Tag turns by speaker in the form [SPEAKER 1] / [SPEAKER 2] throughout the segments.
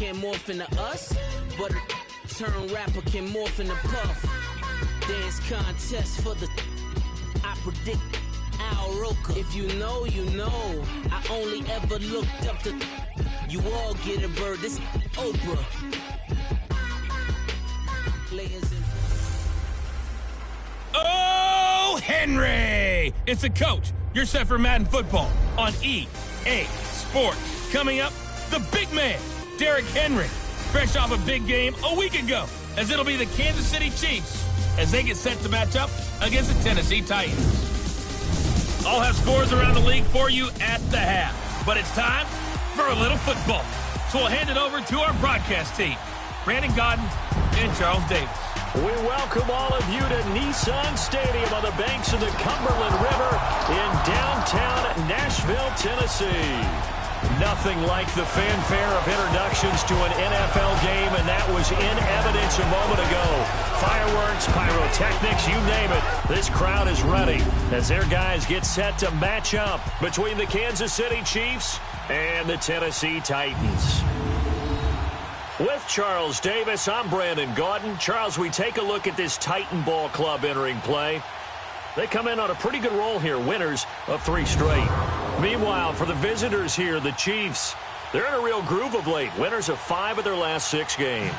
[SPEAKER 1] can't morph into us, but a turn rapper can morph into Puff. Dance contest for the I predict Al Roker. If you know, you know. I only ever looked up to you all get a bird. This Oprah. Layers in.
[SPEAKER 2] Oh, Henry! It's the coach. You're set for Madden football on EA Sports. Coming up, the big man, Derrick Henry, fresh off a big game a week ago, as it'll be the Kansas City Chiefs as they get set to match up against the Tennessee Titans. I'll have scores around the league for you at the half, but it's time for a little football. So we'll hand it over to our broadcast team, Brandon Godden and Charles Davis.
[SPEAKER 3] We welcome all of you to Nissan Stadium on the banks of the Cumberland River in downtown Nashville, Tennessee. Nothing like the fanfare of introductions to an NFL game, and that was in evidence a moment ago. Fireworks, pyrotechnics, you name it. This crowd is ready as their guys get set to match up between the Kansas City Chiefs and the Tennessee Titans. With Charles Davis, I'm Brandon Gaudin. Charles, we take a look at this Titan Ball Club entering play. They come in on a pretty good roll here, winners of 3 straight. Meanwhile, for the visitors here, the Chiefs, they're in a real groove of late, winners of 5 of their last 6 games.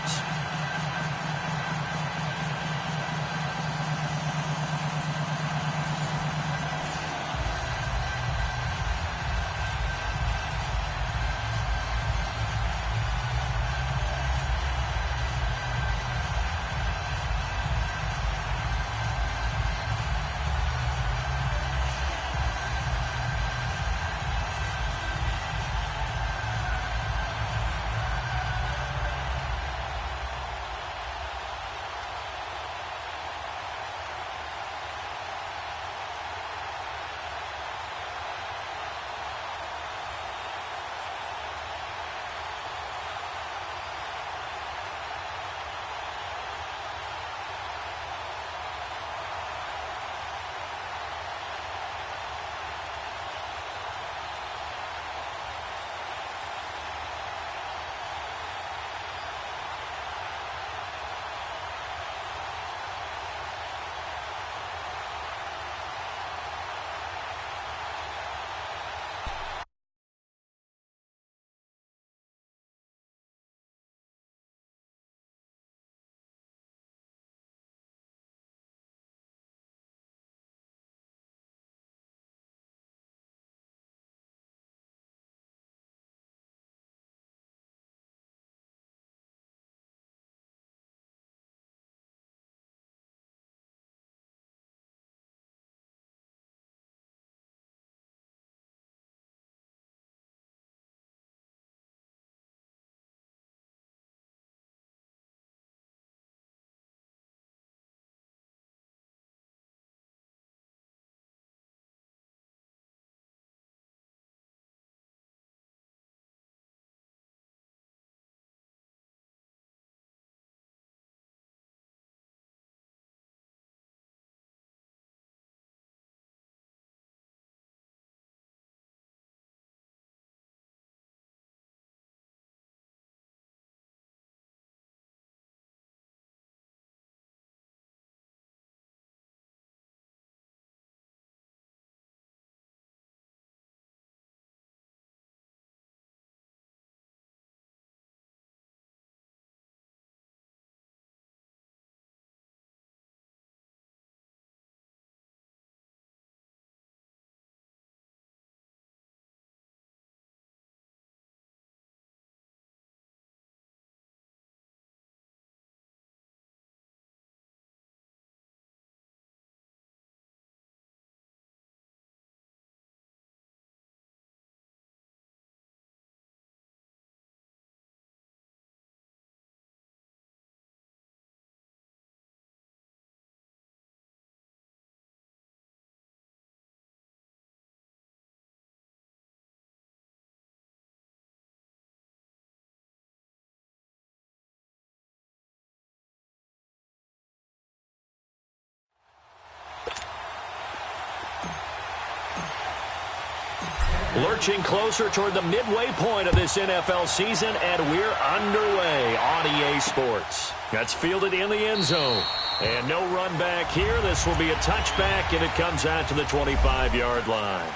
[SPEAKER 3] Lurching closer toward the midway point of this NFL season, and we're underway on EA Sports. That's fielded in the end zone. And no run back here. This will be a touchback, and it comes out to the 25-yard line.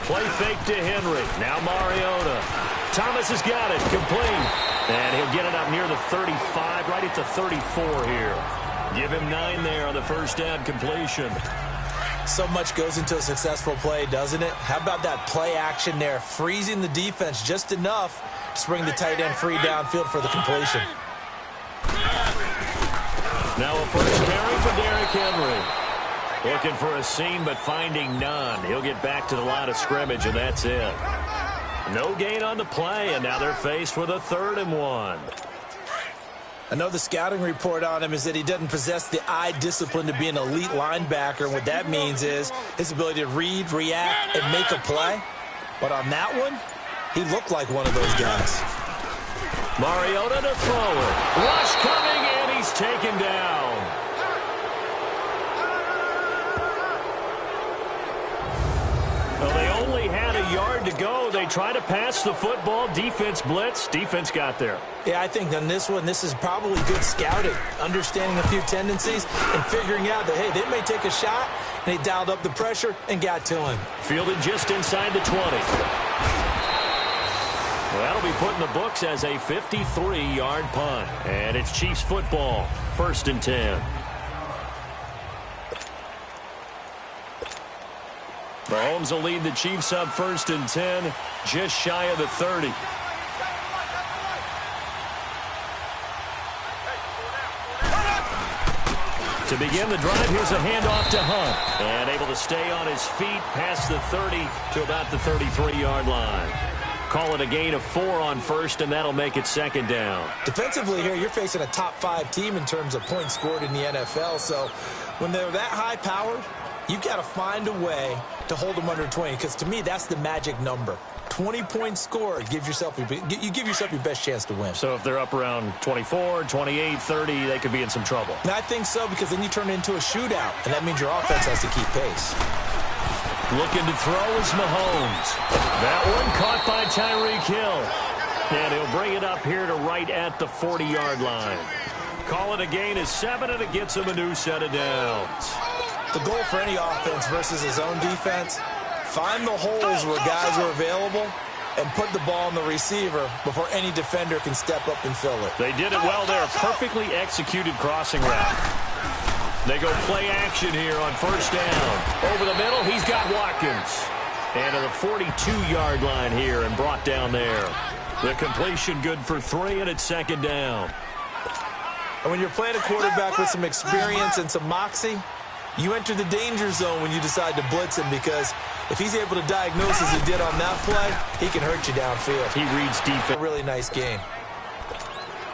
[SPEAKER 3] Play fake to Henry. Now Mariota. Thomas has got it. Complete. And he'll get it up near the 35, right at the 34 here. Give him 9 there on the first down completion.
[SPEAKER 4] So much goes into a successful play, doesn't it? How about that play action there? Freezing the defense just enough to bring the tight end free downfield for the completion.
[SPEAKER 3] Now a first carry for Derrick Henry. Looking for a seam, but finding none. He'll get back to the line of scrimmage, and that's it. No gain on the play, and now they're faced with a 3rd and 1.
[SPEAKER 4] I know the scouting report on him is that he doesn't possess the eye discipline to be an elite linebacker. And what that means is his ability to read, react, and make a play. But on that one, he looked like one of those guys.
[SPEAKER 3] Mariota to throw it. Rush coming, and he's taken down. Well, they only had a yard to go. They try to pass the football. Defense blitz. Defense got there.
[SPEAKER 4] Yeah, I think on this one, this is probably good scouting, understanding a few tendencies and figuring out that, hey, they may take a shot, and they dialed up the pressure and got to him.
[SPEAKER 3] Fielded just inside the 20. Well, that'll be put in the books as a 53-yard punt. And it's Chiefs football, 1st and 10. Mahomes will lead the Chiefs up 1st and 10, just shy of the 30. To begin the drive, here's a handoff to Hunt. And able to stay on his feet past the 30 to about the 33-yard line. Call it a gain of 4 on 1st, and that'll make it 2nd down.
[SPEAKER 4] Defensively here, you're facing a top-5 team in terms of points scored in the NFL. So when they're that high-powered, you've got to find a way to hold them under 20, because to me, that's the magic number. 20 points scored, you give yourself your best chance to win.
[SPEAKER 3] So if they're up around 24, 28, 30, they could be in some trouble.
[SPEAKER 4] And I think so, because then you turn it into a shootout, and that means your offense has to keep pace.
[SPEAKER 3] Looking to throw is Mahomes. That one caught by Tyreek Hill. And he'll bring it up here to right at the 40-yard line. Call it a gain of 7, and it gets him a new set of downs.
[SPEAKER 4] The goal for any offense versus his own defense, find the holes where guys are available and put the ball in the receiver before any defender can step up and fill it.
[SPEAKER 3] They did it well there. Perfectly executed crossing route. They go play action here on 1st down. Over the middle, he's got Watkins. And to the 42-yard line here and brought down there. The completion good for 3, and it's 2nd down.
[SPEAKER 4] And when you're playing a quarterback with some experience and some moxie, you enter the danger zone when you decide to blitz him, because if he's able to diagnose as he did on that play, he can hurt you downfield.
[SPEAKER 3] He reads defense.
[SPEAKER 4] A really nice game.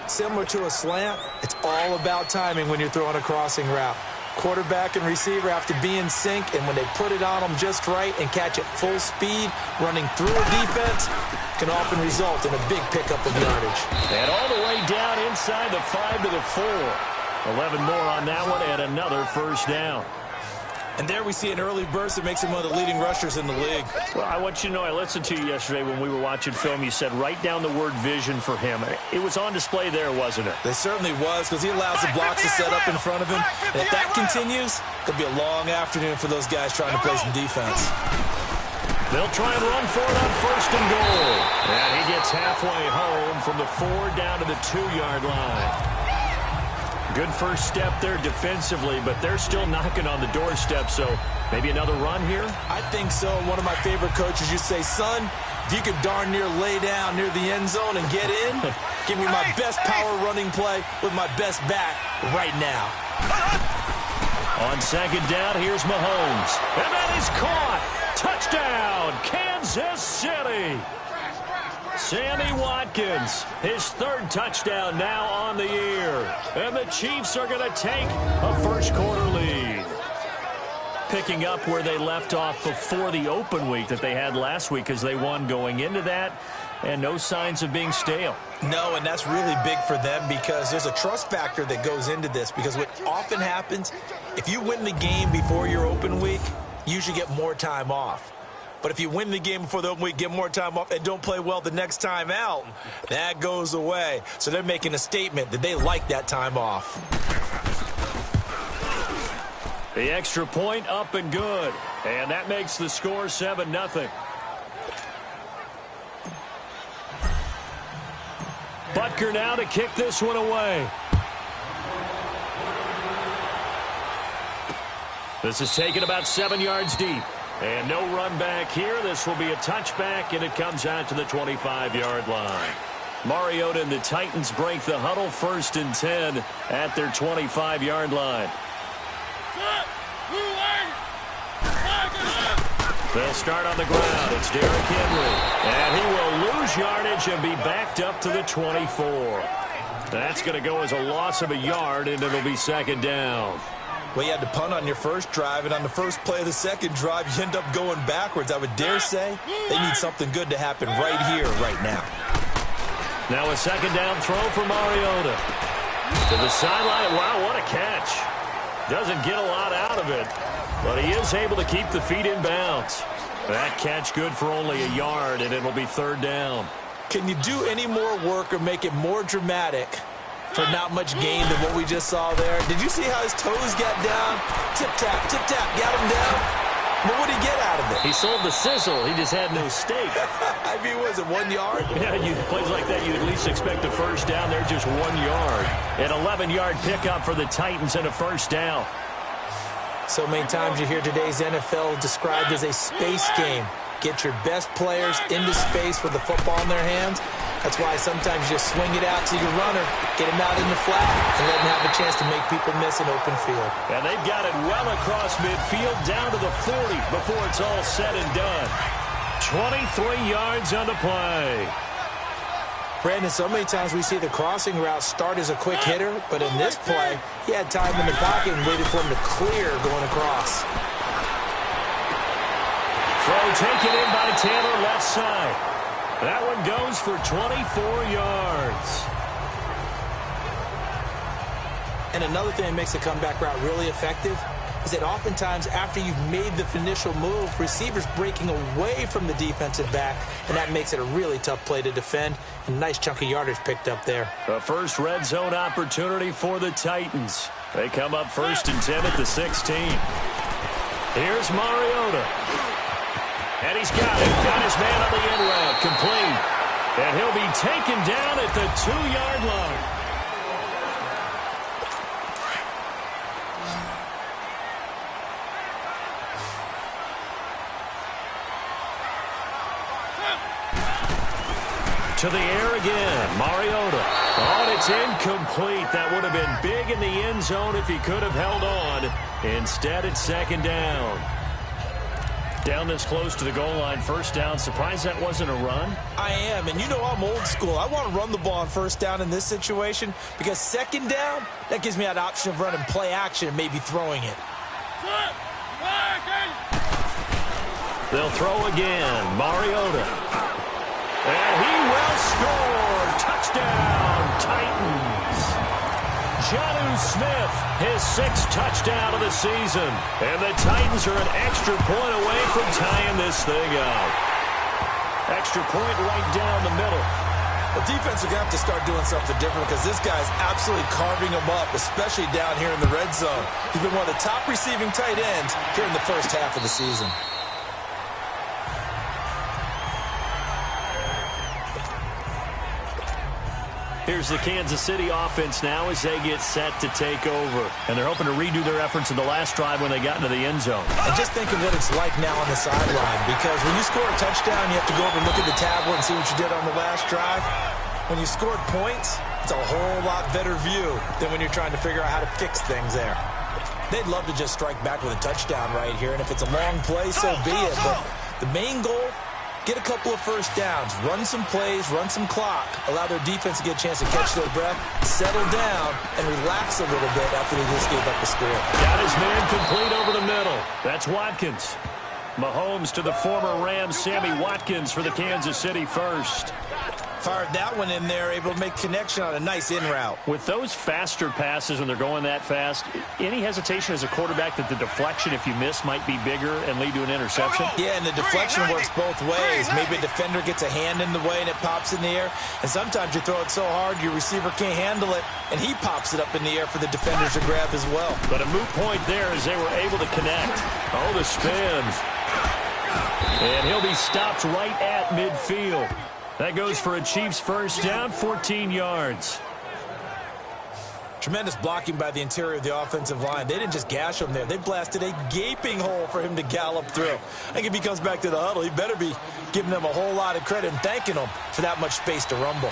[SPEAKER 4] Similar to a slant, it's all about timing when you're throwing a crossing route. Quarterback and receiver have to be in sync, and when they put it on them just right and catch it full speed, running through a defense can often result in a big pickup of yardage.
[SPEAKER 3] And all the way down inside the 5 to the 4. 11 more on that one, and another 1st down.
[SPEAKER 4] And there we see an early burst that makes him one of the leading rushers in the league.
[SPEAKER 3] Well, I want you to know, I listened to you yesterday when we were watching film. You said write down the word vision for him. It was on display there, wasn't it?
[SPEAKER 4] It certainly was, because he allows the blocks to set up in front of him. And if that continues, it'll be a long afternoon for those guys trying to play some defense.
[SPEAKER 3] They'll try and run for it on 1st and goal. And he gets halfway home from the 4 down to the 2-yard line. Good first step there defensively, but they're still knocking on the doorstep, so maybe another run here?
[SPEAKER 4] I think so. One of my favorite coaches used to say, son, if you could darn near lay down near the end zone and get in, give me my best power running play with my best back right now.
[SPEAKER 3] On 2nd down, here's Mahomes. And that is caught. Touchdown, Kansas City. Sammy Watkins, his 3rd touchdown now on the year. And the Chiefs are going to take a 1st quarter lead. picking up where they left off before the open week that they had last week as they won going into that, and no signs of being stale.
[SPEAKER 4] No, and that's really big for them because there's a trust factor that goes into this, because what often happens, if you win the game before your open week, you usually get more time off. But if you win the game before the open week, get more time off, and don't play well the next time out, that goes away. So they're making a statement that they like that time off.
[SPEAKER 3] The extra point up and good. And that makes the score 7-0. Butker now to kick this one away. This is taken about 7 yards deep. And no run back here. This will be a touchback, and it comes out to the 25-yard line. Mariota and the Titans break the huddle, 1st and 10 at their 25-yard line. They'll start on the ground. It's Derrick Henry. And he will lose yardage and be backed up to the 24. That's going to go as a loss of a yard, and it'll be 2nd down.
[SPEAKER 4] Well, you had to punt on your first drive, and on the first play of the second drive, you end up going backwards. I would dare say they need something good to happen right here, right now.
[SPEAKER 3] Now a 2nd down throw for Mariota. To the sideline. Wow, what a catch. Doesn't get a lot out of it, but he is able to keep the feet in bounds. That catch good for only a yard, and it'll be 3rd down.
[SPEAKER 4] Can you do any more work or make it more dramatic for not much gain than what we just saw there? Did you see how his toes got down? Tip-tap, got him down. But what did he get out of it?
[SPEAKER 3] He sold the sizzle. He just had no steak.
[SPEAKER 4] I mean, was it 1 yard?
[SPEAKER 3] Yeah, plays like that, you at least expect a first down. They're just 1 yard. An 11-yard pickup for the Titans and a first down.
[SPEAKER 4] So many times you hear today's NFL described as a space game. Get your best players into space with the football in their hands. That's why sometimes you just swing it out to your runner, get him out in the flat, and let him have a chance to make people miss an open field.
[SPEAKER 3] And they've got it well across midfield down to the 40 before it's all said and done. 23 yards on the play.
[SPEAKER 4] Brandon, so many times we see the crossing route start as a quick hitter, but in this play, he had time in the pocket and waited for him to clear going across.
[SPEAKER 3] Throw taken in by Taylor, left side. That one goes for 24 yards.
[SPEAKER 4] And another thing that makes the comeback route really effective is that oftentimes after you've made the initial move, receivers breaking away from the defensive back, and that makes it a really tough play to defend. A nice chunk of yardage picked up there.
[SPEAKER 3] The first red zone opportunity for the Titans. They come up 1st and 10 at the 16. Here's Mariota. And he's got it. Got his man on the end route. Complete. And he'll be taken down at the 2-yard line. To the air again. Mariota. Oh, and it's incomplete. That would have been big in the end zone if he could have held on. Instead, it's 2nd down. Down this close to the goal line, first down. Surprised that wasn't a run?
[SPEAKER 4] I am, and you know I'm old school. I want to run the ball on first down in this situation because 2nd down, that gives me that option of running play action and maybe throwing it.
[SPEAKER 3] They'll throw again. Mariota. And he will score. Touchdown, Titans. Jonnu Smith, his 6th touchdown of the season. And the Titans are an extra point away from tying this thing up. Extra point right down the middle.
[SPEAKER 4] The defense are going to have to start doing something different because this guy's absolutely carving them up, especially down here in the red zone. He's been one of the top receiving tight ends here in the first half of the season.
[SPEAKER 3] Here's the Kansas City offense now as they get set to take over. And they're hoping to redo their efforts in the last drive when they got into the end zone.
[SPEAKER 4] And just think of what it's like now on the sideline, because when you score a touchdown, you have to go over and look at the tablet and see what you did on the last drive. When you scored points, it's a whole lot better view than when you're trying to figure out how to fix things there. They'd love to just strike back with a touchdown right here, and if it's a long play, so be it. But the main goal, get a couple of first downs, run some plays, run some clock, allow their defense to get a chance to catch their breath, settle down, and relax a little bit after they just gave up the score.
[SPEAKER 3] Got his man complete over the middle. That's Watkins. Mahomes to the former Rams, Sammy Watkins for the Kansas City first.
[SPEAKER 4] Fired that one in there, able to make connection on a nice in route.
[SPEAKER 3] With those faster passes when they're going that fast, any hesitation as a quarterback that the deflection, if you miss, might be bigger and lead to an interception?
[SPEAKER 4] Yeah, and the deflection works both ways. Maybe a defender gets a hand in the way and it pops in the air. And sometimes you throw it so hard your receiver can't handle it, and he pops it up in the air for the defenders to grab as well.
[SPEAKER 3] But a moot point there as they were able to connect. Oh, the spin. And he'll be stopped right at midfield. That goes for a Chiefs first down, 14 yards.
[SPEAKER 4] Tremendous blocking by the interior of the offensive line. They didn't just gash him there. They blasted a gaping hole for him to gallop through. I think if he comes back to the huddle, he better be giving them a whole lot of credit and thanking them for that much space to rumble.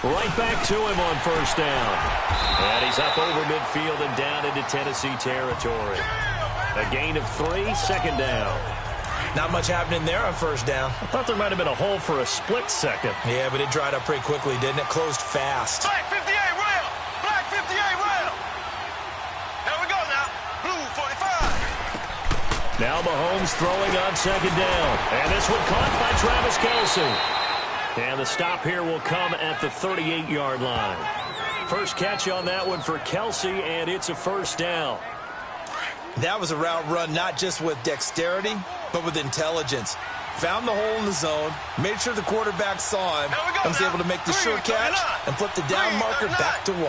[SPEAKER 3] Right back to him on first down. And he's up over midfield and down into Tennessee territory. A gain of 3, second down.
[SPEAKER 4] Not much happening there on first down.
[SPEAKER 3] I thought there might have been a hole for a split second.
[SPEAKER 4] Yeah, but it dried up pretty quickly, didn't it? Closed fast.
[SPEAKER 5] Black 58 rail! Black 58 rail! Here we go now. Blue 45.
[SPEAKER 3] Now Mahomes throwing on second down. And this one caught by Travis Kelce. And the stop here will come at the 38-yard line. First catch on that one for Kelce, and it's a first down.
[SPEAKER 4] That was a route run not just with dexterity, but with intelligence. Found the hole in the zone, made sure the quarterback saw him, and was able to make the sure catch and flip the down marker back to 1.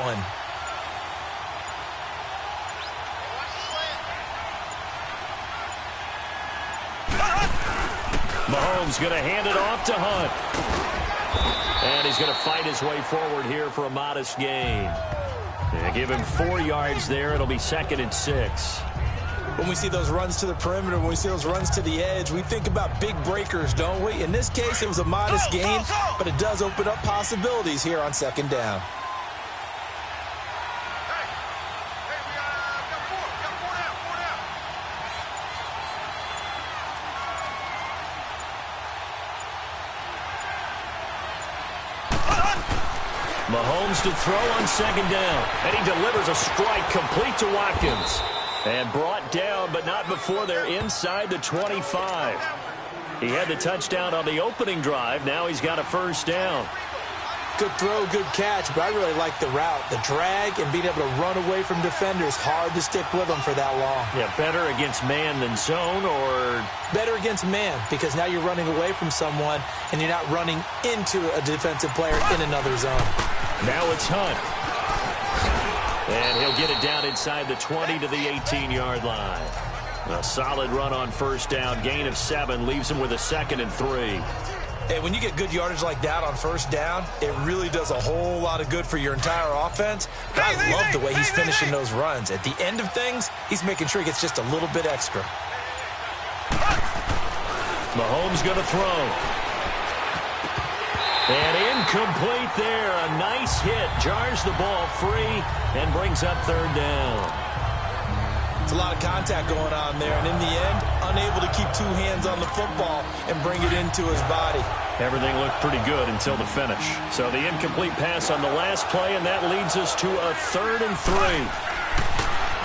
[SPEAKER 3] Mahomes going to hand it off to Hunt. And he's going to fight his way forward here for a modest gain. And give him 4 yards there. It'll be 2nd and 6.
[SPEAKER 4] When we see those runs to the perimeter, when we see those runs to the edge, we think about big breakers, don't we? In this case, it was a modest gain, but it does open up possibilities here on second down.
[SPEAKER 3] Mahomes to throw on second down. And he delivers a strike complete to Watkins. And brought down, but not before they're inside the 25. He had the touchdown on the opening drive. Now he's got a first down.
[SPEAKER 4] Good throw, good catch, but I really like the route. The drag and being able to run away from defenders. Hard to stick with them for that long.
[SPEAKER 3] Yeah, better against man than zone, or
[SPEAKER 4] better against man, because now you're running away from someone and you're not running into a defensive player in another zone.
[SPEAKER 3] Now it's Hunt. And he'll get it down inside the 20 to the 18-yard line. A solid run on first down. Gain of 7 leaves him with a 2nd and 3.
[SPEAKER 4] Hey, when you get good yardage like that on first down, it really does a whole lot of good for your entire offense. But I love the way he's finishing those runs. At the end of things, he's making sure he gets just a little bit extra.
[SPEAKER 3] Mahomes going to throw. And incomplete there. A nice hit. Jars the ball free and brings up third down.
[SPEAKER 4] It's a lot of contact going on there, and in the end, unable to keep 2 hands on the football and bring it into his body.
[SPEAKER 3] Everything looked pretty good until the finish. So the incomplete pass on the last play, and that leads us to a 3rd and 3.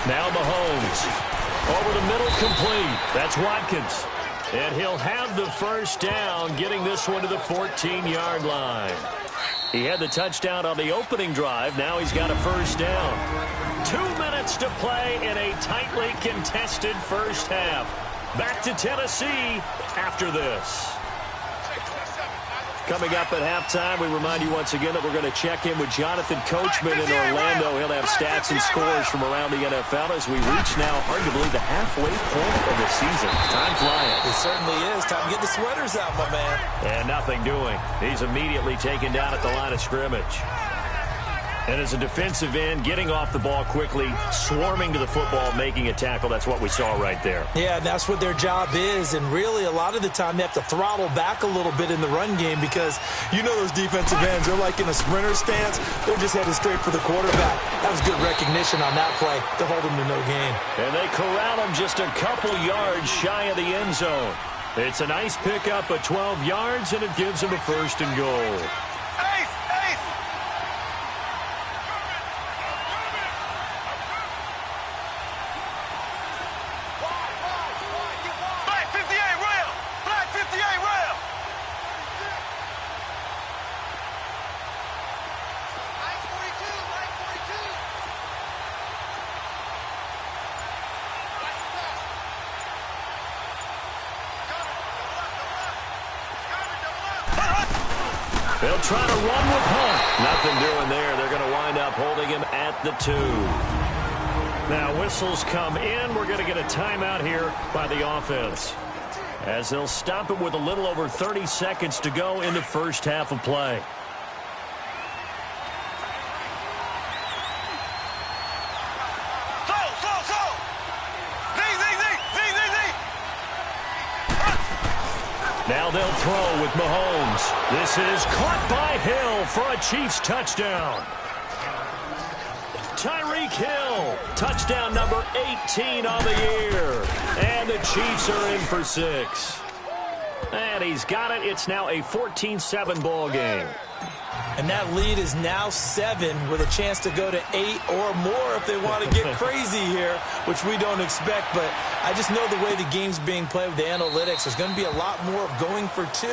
[SPEAKER 3] Now Mahomes. Over the middle, complete. That's Watkins. And he'll have the first down, getting this one to the 14-yard line. He had the touchdown on the opening drive. Now he's got a first down. 2 minutes to play in a tightly contested first half. Back to Tennessee after this. Coming up at halftime, we remind you once again that we're going to check in with Jonathan Coachman in Orlando. He'll have stats and scores from around the NFL as we reach now, arguably, the halfway point of the season. Time flying.
[SPEAKER 4] It certainly is. Time to get the sweaters out, my man.
[SPEAKER 3] And nothing doing. He's immediately taken down at the line of scrimmage. And as a defensive end, getting off the ball quickly, swarming to the football, making a tackle, that's what we saw right there.
[SPEAKER 4] Yeah, that's what their job is, and really a lot of the time they have to throttle back a little bit in the run game because you know those defensive ends, they're like in a sprinter stance. They're just headed straight for the quarterback. That was good recognition on that play to hold him to no gain.
[SPEAKER 3] And they corral him just a couple yards shy of the end zone. It's a nice pickup of 12 yards, and it gives him a 1st and goal. They'll try to run with Hunt. Nothing doing there. They're going to wind up holding him at the 2. Now whistles come in. We're going to get a timeout here by the offense, as they'll stop it with a little over 30 seconds to go in the first half of play. Now they'll throw with Mahomes. This is caught by Hill for a Chiefs touchdown. Tyreek Hill, touchdown number 18 on the year. And the Chiefs are in for 6. And he's got it. It's now a 14-7 ball game.
[SPEAKER 4] And that lead is now 7 with a chance to go to 8 or more if they want to get crazy here, which we don't expect. But I just know the way the game's being played with the analytics, there's going to be a lot more of going for 2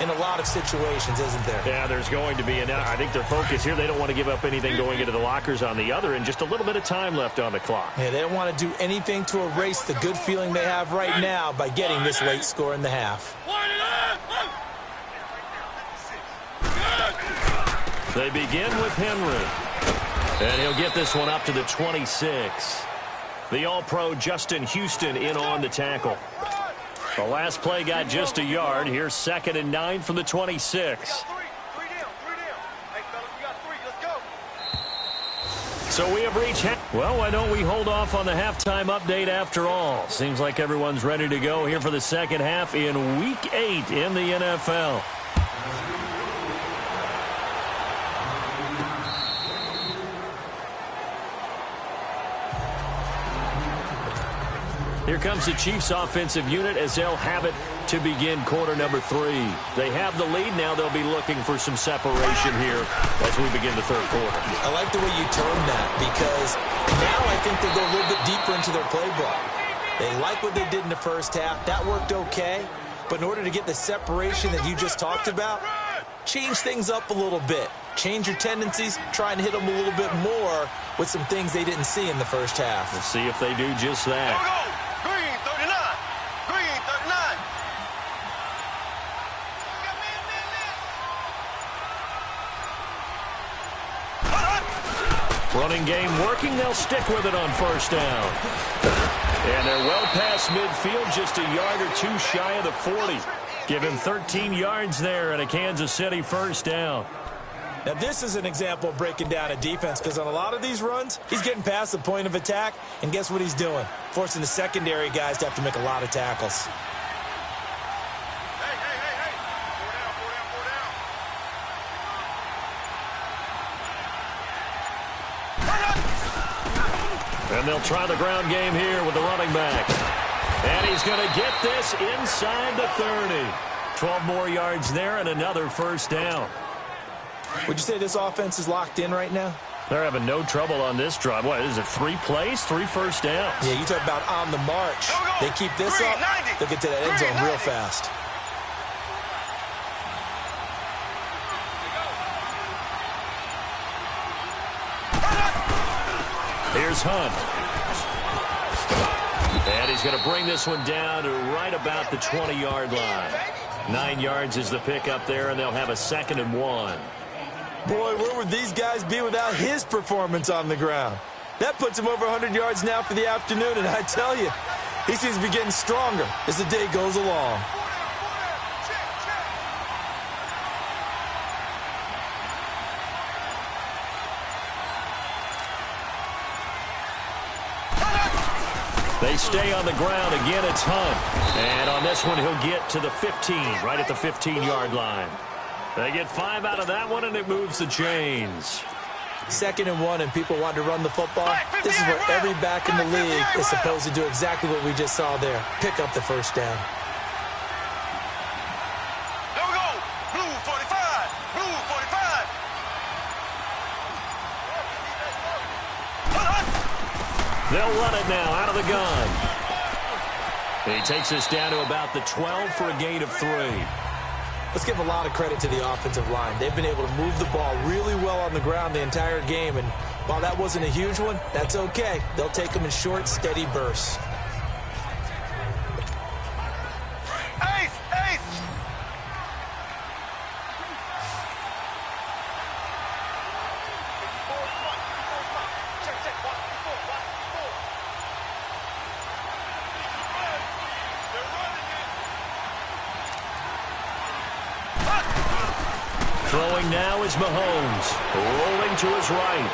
[SPEAKER 4] in a lot of situations, isn't there?
[SPEAKER 3] Yeah, there's going to be. And I think their focus here, they don't want to give up anything going into the lockers on the other, and just a little bit of time left on the clock.
[SPEAKER 4] Yeah, they don't want to do anything to erase the good feeling they have right now by getting this late score in the half.
[SPEAKER 3] They begin with Henry, and he'll get this one up to the 26. The All-Pro Justin Houston in on the tackle. The last play got just a yard. Here's 2nd and 9 from the 26. So we have reached well, why don't we hold off on the halftime update after all? Seems like everyone's ready to go here for the second half in Week 8 in the NFL. Here comes the Chiefs offensive unit as they'll have it to begin quarter number 3. They have the lead. Now they'll be looking for some separation here as we begin the third quarter.
[SPEAKER 4] I like the way you termed that, because now I think they'll go a little bit deeper into their playbook. They like what they did in the first half. That worked okay. But in order to get the separation that you just talked about, change things up a little bit. Change your tendencies, try and hit them a little bit more with some things they didn't see in the first half.
[SPEAKER 3] Let's see if they do just that. Running game working. They'll stick with it on first down. And they're well past midfield, just a yard or 2 shy of the 40. Give him 13 yards there and a Kansas City first down.
[SPEAKER 4] Now this is an example of breaking down a defense, because on a lot of these runs, he's getting past the point of attack, and guess what he's doing? Forcing the secondary guys to have to make a lot of tackles.
[SPEAKER 3] And they'll try the ground game here with the running back. And he's going to get this inside the 30. 12 more yards there and another first down.
[SPEAKER 4] Would you say this offense is locked in right now?
[SPEAKER 3] They're having no trouble on this drive. What is it, 3 plays, 3 first downs?
[SPEAKER 4] Yeah, you talk about on the march. They keep this up, they'll get to that end zone real fast.
[SPEAKER 3] Here's Hunt. And he's going to bring this one down to right about the 20-yard line. 9 yards is the pickup there, and they'll have a 2nd and 1.
[SPEAKER 4] Boy, where would these guys be without his performance on the ground? That puts him over 100 yards now for the afternoon, and I tell you, he seems to be getting stronger as the day goes along.
[SPEAKER 3] They stay on the ground. Again, it's Hunt. And on this one, he'll get to the 15, right at the 15-yard line. They get 5 out of that one, and it moves the chains.
[SPEAKER 4] 2nd and 1, and people want to run the football. This is where every back in the league is supposed to do exactly what we just saw there. Pick up the first down.
[SPEAKER 5] There we go. Blue 45. Blue 45.
[SPEAKER 3] They'll run it now out of the gun. He takes us down to about the 12 for a gain of 3.
[SPEAKER 4] Let's give a lot of credit to the offensive line. They've been able to move the ball really well on the ground the entire game, and while that wasn't a huge one, that's okay. They'll take them in short, steady bursts.
[SPEAKER 5] Ace! Ace!
[SPEAKER 3] Throwing now is Mahomes, rolling to his right.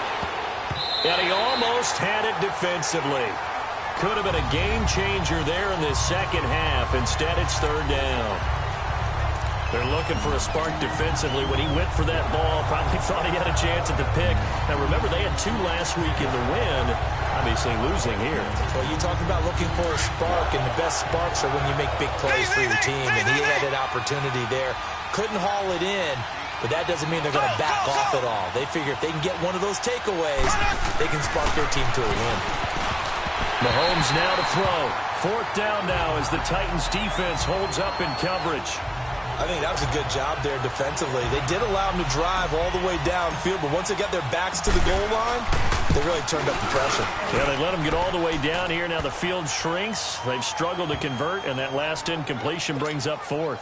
[SPEAKER 3] And he almost had it defensively. Could have been a game changer there in this second half. Instead, it's 3rd down. They're looking for a spark defensively. When he went for that ball, probably thought he had a chance at the pick. Now, remember, they had 2 last week in the win. Obviously losing here.
[SPEAKER 4] Well, you talk about looking for a spark, and the best sparks are when you make big plays for your team, and he had an opportunity there. Couldn't haul it in. But that doesn't mean they're going to back off at all. They figure if they can get one of those takeaways, they can spark their team to a win.
[SPEAKER 3] Mahomes now to throw. 4th down now as the Titans defense holds up in coverage.
[SPEAKER 4] I think that was a good job there defensively. They did allow them to drive all the way downfield, but once they got their backs to the goal line, they really turned up the pressure.
[SPEAKER 3] Yeah, they let them get all the way down here. Now the field shrinks. They've struggled to convert, and that last incompletion brings up 4th.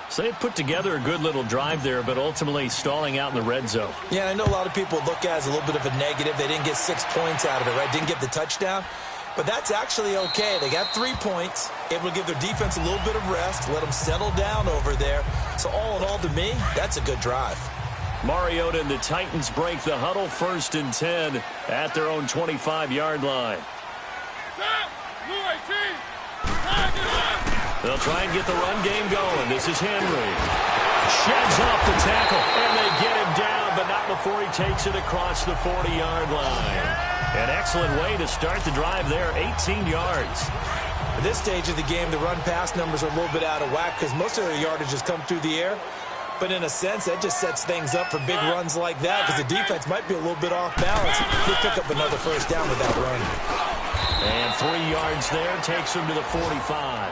[SPEAKER 3] So they put together a good little drive there, but ultimately stalling out in the red zone.
[SPEAKER 4] Yeah, I know a lot of people look at it as a little bit of a negative. They didn't get 6 points out of it, right? Didn't get the touchdown. But that's actually okay. They got 3 points, able to give their defense a little bit of rest, let them settle down over there. So all in all, to me, that's a good drive.
[SPEAKER 3] Mariota and the Titans break the huddle, 1st and 10 at their own 25-yard line. They'll try and get the run game going. This is Henry. Sheds off the tackle, and they get him down, but not before he takes it across the 40-yard line. An excellent way to start the drive there, 18 yards.
[SPEAKER 4] At this stage of the game, the run-pass numbers are a little bit out of whack because most of their yardage has come through the air. But in a sense, that just sets things up for big runs like that because the defense might be a little bit off balance. He'll pick up another 1st down with that run.
[SPEAKER 3] And 3 yards there takes him to the 45.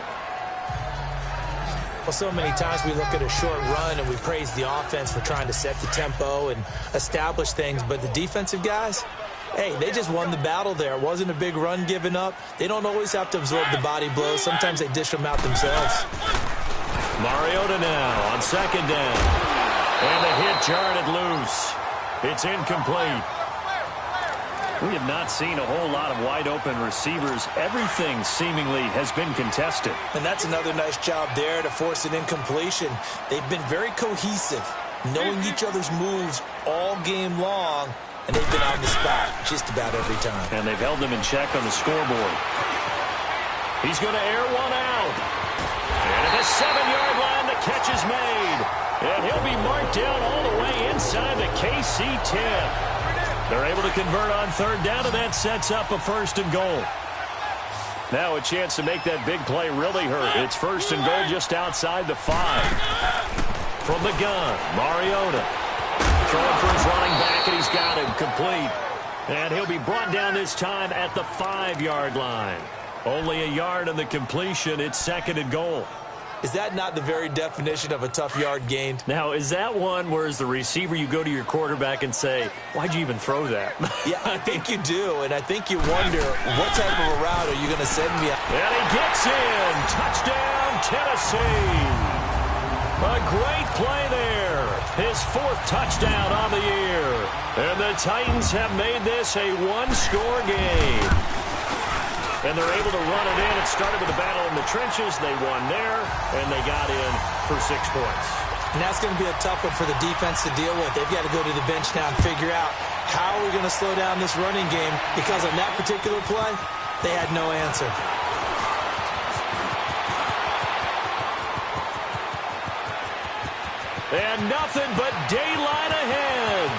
[SPEAKER 4] Well, so many times we look at a short run and we praise the offense for trying to set the tempo and establish things, but the defensive guys, hey, they just won the battle there. It wasn't a big run given up. They don't always have to absorb the body blows. Sometimes they dish them out themselves.
[SPEAKER 3] Mariota now on 2nd down. And the hit jarred it loose. It's incomplete. We have not seen a whole lot of wide-open receivers. Everything seemingly has been contested.
[SPEAKER 4] And that's another nice job there to force an incompletion. They've been very cohesive, knowing each other's moves all game long, and they've been on the spot just about every time.
[SPEAKER 3] And they've held them in check on the scoreboard. He's going to air one out. And at the 7-yard line, the catch is made. And he'll be marked down all the way inside the KC 10. They're able to convert on 3rd down, and that sets up a 1st and goal. Now a chance to make that big play really hurt. It's 1st and goal just outside the 5. From the gun, Mariota. Throwing for his running back, and he's got him complete. And he'll be brought down this time at the 5-yard line. Only a yard on the completion. It's 2nd and goal.
[SPEAKER 4] Is that not the very definition of a tough yard gained?
[SPEAKER 3] Now, is that one where as the receiver you go to your quarterback and say, why'd you even throw that?
[SPEAKER 4] Yeah, I think you do, and I think you wonder, what type of a route are you going to send me?
[SPEAKER 3] And he gets in. Touchdown, Tennessee. A great play there. His 4th touchdown on the year. And the Titans have made this a 1-score game. And they're able to run it in. It started with a battle in the trenches. They won there, and they got in for 6 points.
[SPEAKER 4] And that's going to be a tough one for the defense to deal with. They've got to go to the bench now and figure out how we're going to slow down this running game, because on that particular play, They had no answer.
[SPEAKER 3] And nothing but daylight ahead.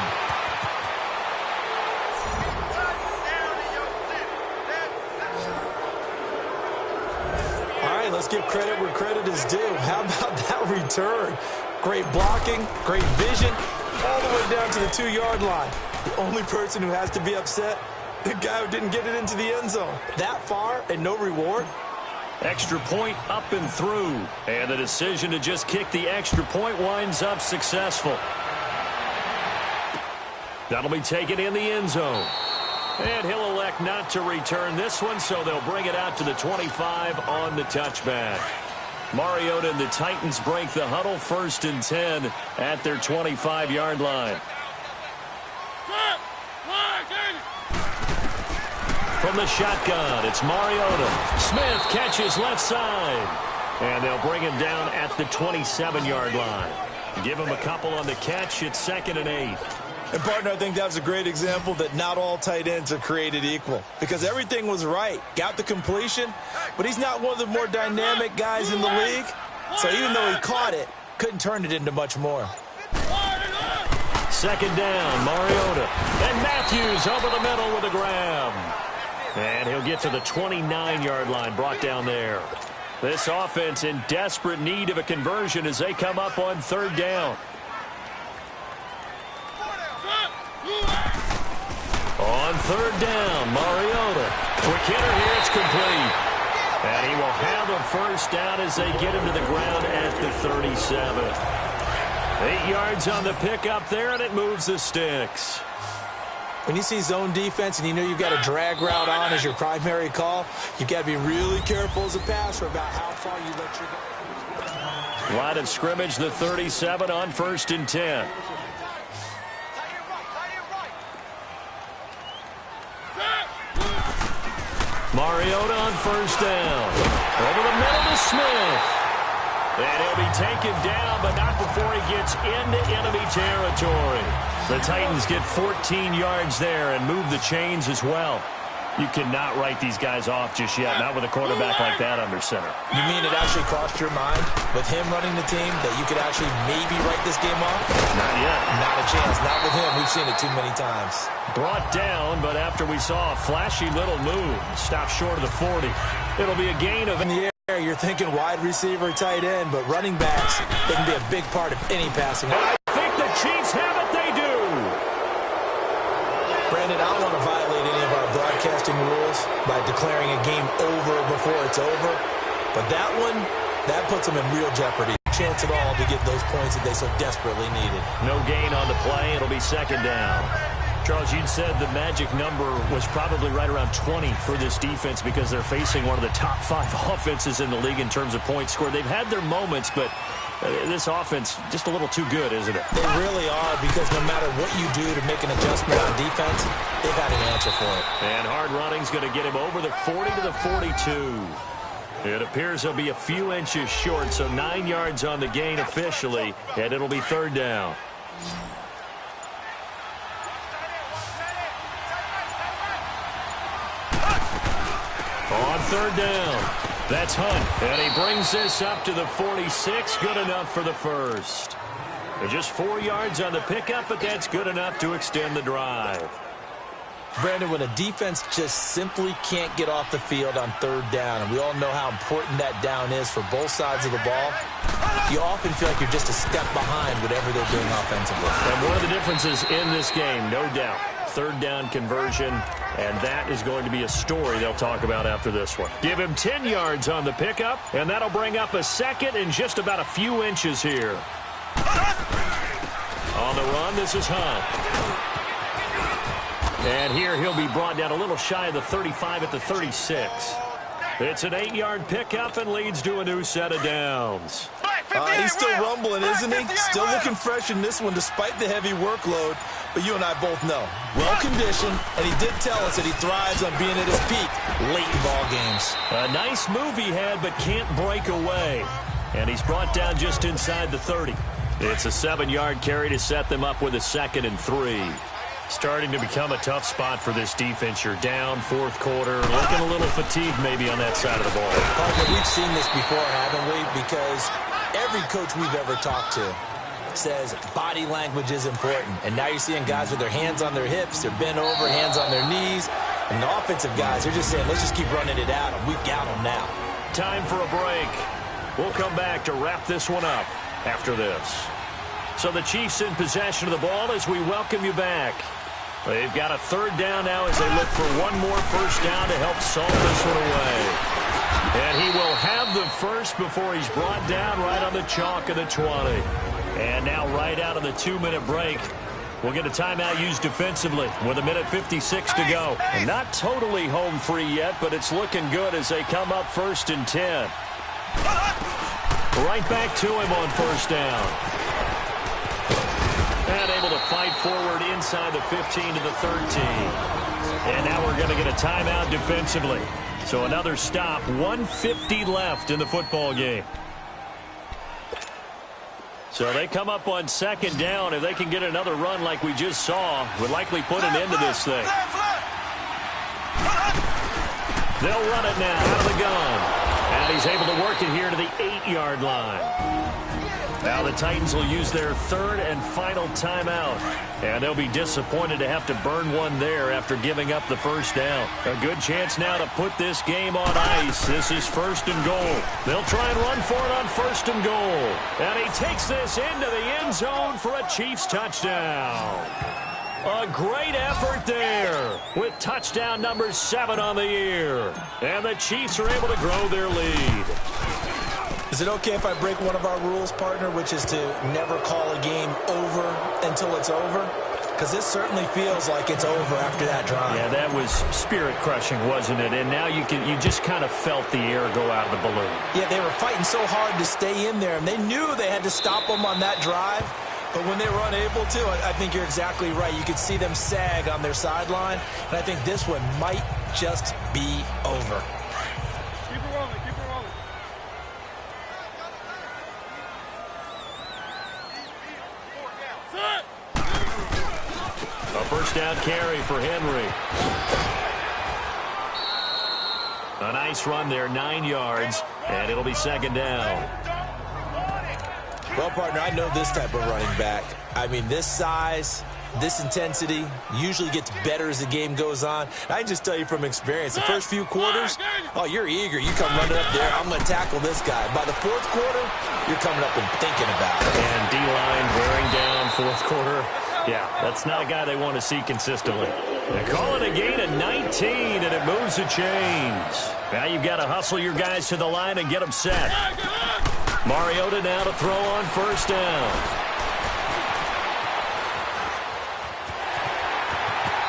[SPEAKER 4] All right, let's give credit where credit is due. How about that return? Great blocking, great vision, all the way down to the 2-yard line. The only person who has to be upset, the guy who didn't get it into the end zone. That far and no reward?
[SPEAKER 3] Extra point up and through. And the decision to just kick the extra point winds up successful. That'll be taken in the end zone. And he'll elect not to return this one, so they'll bring it out to the 25 on the touchback. Mariota and the Titans break the huddle, 1st and 10 at their 25-yard line. From the shotgun, it's Mariota. Smith catches left side. And they'll bring him down at the 27-yard line. Give him a couple on the catch. It's 2nd and 8.
[SPEAKER 4] And, partner, I think that was a great example that not all tight ends are created equal. Because everything was right. Got the completion, but he's not one of the more dynamic guys in the league. So even though he caught it, couldn't turn it into much more.
[SPEAKER 3] 2nd down, Mariota. And Matthews over the middle with a grab. And he'll get to the 29-yard line, brought down there. This offense in desperate need of a conversion as they come up on 3rd down. On 3rd down, Mariota. Quick hitter here, it's complete. And he will have a 1st down as they get him to the ground at the 37. 8 yards on the pickup there, and it moves the sticks.
[SPEAKER 4] When you see zone defense and you know you've got a drag route on as your primary call, you've got to be really careful as a passer about how far you let your...
[SPEAKER 3] Line of scrimmage, the 37 on 1st and 10. Mariota on 1st down. Over the middle to Smith. And he'll be taken down, but not before he gets into enemy territory. The Titans get 14 yards there and move the chains as well. You cannot write these guys off just yet, not with a quarterback like that under center.
[SPEAKER 4] You mean it actually crossed your mind with him running the team that you could actually maybe write this game off?
[SPEAKER 3] Not yet.
[SPEAKER 4] Not a chance. Not with him. We've seen it too many times.
[SPEAKER 3] Brought down, but after we saw a flashy little move, stopped short of the 40. It'll be a gain of...
[SPEAKER 4] In the air, you're thinking wide receiver, tight end, but running backs, they can be a big part of any passing.
[SPEAKER 3] I think the Chiefs have it. They do.
[SPEAKER 4] Brandon, I don't want to violate any of our broadcasting rules by declaring a game over before it's over, but that one, that puts them in real jeopardy. Chance at all to get those points that they so desperately needed.
[SPEAKER 3] No gain on the play. It'll be 2nd down. Charles, you'd said the magic number was probably right around 20 for this defense because they're facing one of the top 5 offenses in the league in terms of points scored. They've had their moments, but this offense just a little too good, isn't it?
[SPEAKER 4] They really are, because no matter what you do to make an adjustment on defense, they've had an answer for it.
[SPEAKER 3] And hard running's going to get him over the 40 to the 42. It appears he'll be a few inches short, so 9 yards on the gain officially, and it'll be 3rd down. On 3rd down, that's Hunt, and he brings this up to the 46, good enough for the 1st. And just 4 yards on the pickup, but that's good enough to extend the drive.
[SPEAKER 4] Brandon, when a defense just simply can't get off the field on 3rd down, and we all know how important that down is for both sides of the ball, you often feel like you're just a step behind whatever they're doing offensively.
[SPEAKER 3] And one of the differences in this game, no doubt, 3rd down conversion, and that is going to be a story they'll talk about after this one. Give him 10 yards on the pickup, and that'll bring up a 2nd and just about a few inches here. On the run, this is Hunt. And here he'll be brought down a little shy of the 35 at the 36. It's an 8-yard pickup and leads to a new set of downs.
[SPEAKER 4] He's still rumbling, isn't he? Still looking fresh in this one despite the heavy workload. But you and I both know, well-conditioned, and he did tell us that he thrives on being at his peak late in ball games.
[SPEAKER 3] A nice move he had, but can't break away. And he's brought down just inside the 30. It's a 7-yard carry to set them up with a 2nd and 3. Starting to become a tough spot for this defense. You're down fourth quarter, looking a little fatigued maybe on that side of the ball.
[SPEAKER 4] Partner, we've seen this before, haven't we? Because every coach we've ever talked to says body language is important. And now you're seeing guys with their hands on their hips, they're bent over, hands on their knees. And the offensive guys, they're just saying, let's just keep running it at them. We've got them now.
[SPEAKER 3] Time for a break. We'll come back to wrap this one up after this. So the Chiefs in possession of the ball as we welcome you back. They've got a third down now as they look for one more first down to help solve this one away. And he will have the first before he's brought down right on the chalk of the 20. And now right out of the 2-minute break, we'll get a timeout used defensively with 1:56 to go. And not totally home free yet, but it's looking good as they come up 1st and 10. Right back to him on first down. And able to fight forward inside the 15 to the 13. And now we're going to get a timeout defensively. So another stop, 1:50 left in the football game. So they come up on second down. If they can get another run like we just saw, would likely put an end to this thing. They'll run it now out of the gun. And he's able to work it here to the 8-yard line. Now the Titans will use their third and final timeout. And they'll be disappointed to have to burn one there after giving up the first down. A good chance now to put this game on ice. This is 1st and goal. They'll try and run for it on 1st and goal. And he takes this into the end zone for a Chiefs touchdown. A great effort there with touchdown number 7 on the year. And the Chiefs are able to grow their lead.
[SPEAKER 4] Is it okay if I break one of our rules, partner, which is to never call a game over until it's over? Because this certainly feels like it's over after that drive.
[SPEAKER 3] Yeah, that was spirit-crushing, wasn't it? And now you just kind of felt the air go out of the balloon.
[SPEAKER 4] Yeah, they were fighting so hard to stay in there, and they knew they had to stop them on that drive. But when they were unable to, I think you're exactly right. You could see them sag on their sideline, and I think this one might just be over.
[SPEAKER 5] Keep it rolling, keep it rolling.
[SPEAKER 3] A first down carry for Henry. A nice run there, 9 yards, and it'll be second down.
[SPEAKER 4] Well, partner, I know this type of running back. I mean, this size, this intensity usually gets better as the game goes on. I can just tell you from experience, the first few quarters, oh, you're eager. You come running up there, I'm going to tackle this guy. By the fourth quarter, you're coming up and thinking about it.
[SPEAKER 3] And D-line wearing down fourth quarter. Yeah, that's not a guy they want to see consistently. They call it a gain of 19, and it moves the chains. Now you've got to hustle your guys to the line and get them set. Mariota now to throw on first down.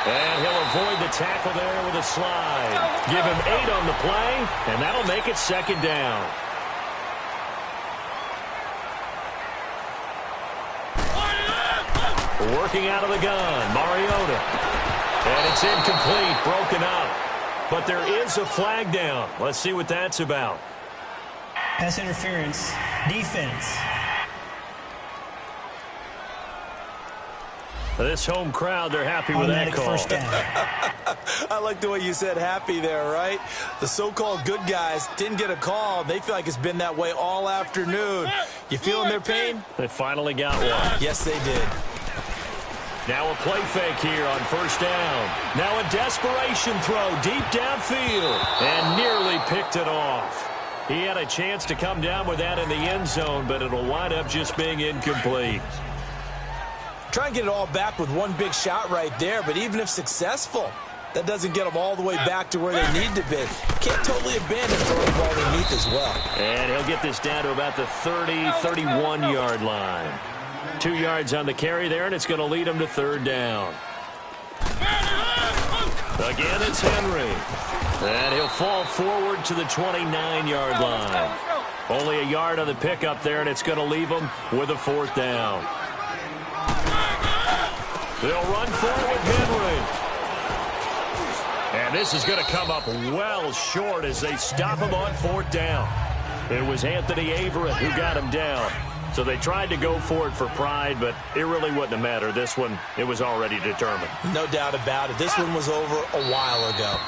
[SPEAKER 3] And he'll avoid the tackle there with a slide. Give him 8 on the play, and that'll make it second down. Working out of the gun, Mariota. And it's incomplete, broken up. But there is a flag down. Let's see what that's about.
[SPEAKER 6] Pass interference, defense.
[SPEAKER 3] This home crowd, they're happy with that call.
[SPEAKER 6] First down.
[SPEAKER 4] I like the way you said happy there, right? The so-called good guys didn't get a call. They feel like it's been that way all afternoon. You feeling their pain?
[SPEAKER 3] They finally got one.
[SPEAKER 4] Yes, they did.
[SPEAKER 3] Now a play fake here on first down. Now a desperation throw deep downfield. And nearly picked it off. He had a chance to come down with that in the end zone, but it'll wind up just being incomplete.
[SPEAKER 4] Try and get it all back with one big shot right there, but even if successful, that doesn't get them all the way back to where they need to be. Can't totally abandon throwing the ball underneath as well.
[SPEAKER 3] And he'll get this down to about the 30, 31-yard line. 2 yards on the carry there, and it's going to lead him to third down. Again, it's Henry. And he'll fall forward to the 29-yard line. Only a yard on the pickup there, and it's going to leave him with a fourth down. They'll run forward with Henry. And this is going to come up well short as they stop him on fourth down. It was Anthony Averett who got him down. So they tried to go for it for pride, but it really wouldn't have mattered. This one, it was already determined.
[SPEAKER 4] No doubt about it. This one was over a while ago.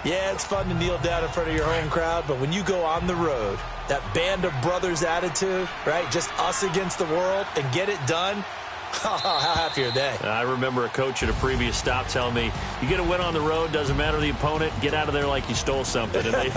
[SPEAKER 4] Yeah, it's fun to kneel down in front of your home crowd, but when you go on the road, that band of brothers attitude, right, just us against the world, and get it done, how happy are they?
[SPEAKER 3] I remember a coach at a previous stop telling me, you get a win on the road, doesn't matter the opponent, get out of there like you stole something. And they